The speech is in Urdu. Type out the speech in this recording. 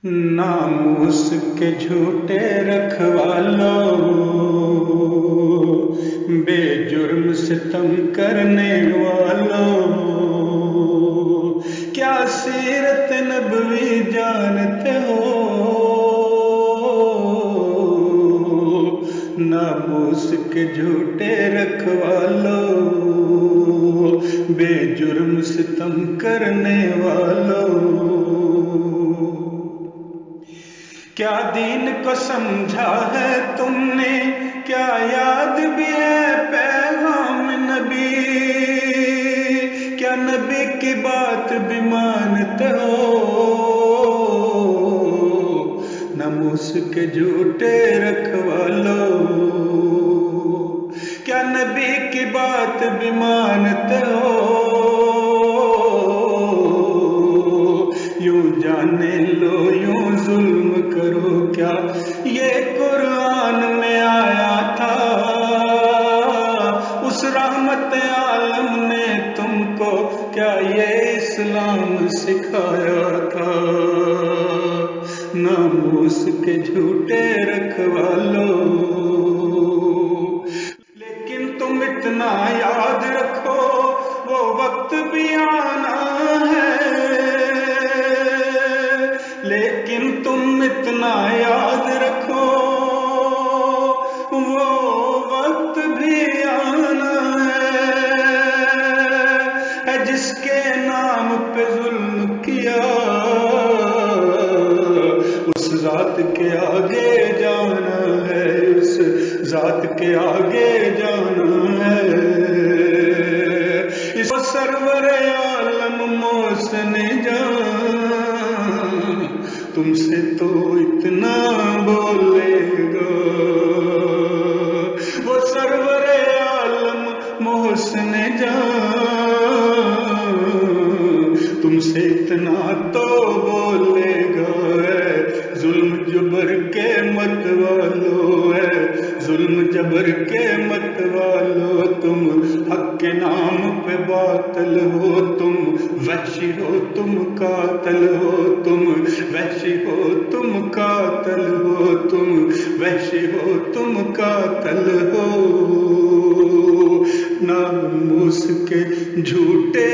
ناموس کے جھوٹے رکھوالو، بے جرم ستم کرنے والو، کیا سیرت نبوی جانتے ہو؟ ناموس کے جھوٹے رکھوالو، بے جرم ستم کرنے والو، کیا دین کو سمجھا ہے تم نے؟ کیا یاد بھی ہے پیغام نبی؟ کیا نبی کی بات بھی مانتے ہو؟ ناموس کے جھوٹے رکھوالو، کیا نبی کی بات بھی مانتے ہو؟ یوں جانے لو یوں ظلم کرو، کیا یہ قرآن میں آیا تھا؟ اس رحمت عالم نے تم کو کیا یہ اسلام سکھایا تھا؟ ناموس کے جھوٹے رکھوالو، لیکن تم اتنا یاد رکھو وہ وقت بھی آنا ہے، لیکن تم اتنا یاد رکھو وہ وقت بھی آنا ہے جس کے نام پہ ظلم کیا، اس ذات کے آگے جانا ہے، اس ذات کے آگے جانا ہے۔ اس سرور عالم محسن جان تم سے تو اتنا بولے گا، وہ سرور عالم محسن جان تم سے اتنا تو بولے گا۔ ظلم جبر کے مت والو ہے، ظلم جبر کے مت والو، تم حق کے نام پہ باطل ہو، تم وحشی ہو، تم قاتل ہو، تم وحشی ہو، تم قاتل ہو، تم وحشی ہو، تم قاتل ہو۔ ناموس کے جھوٹے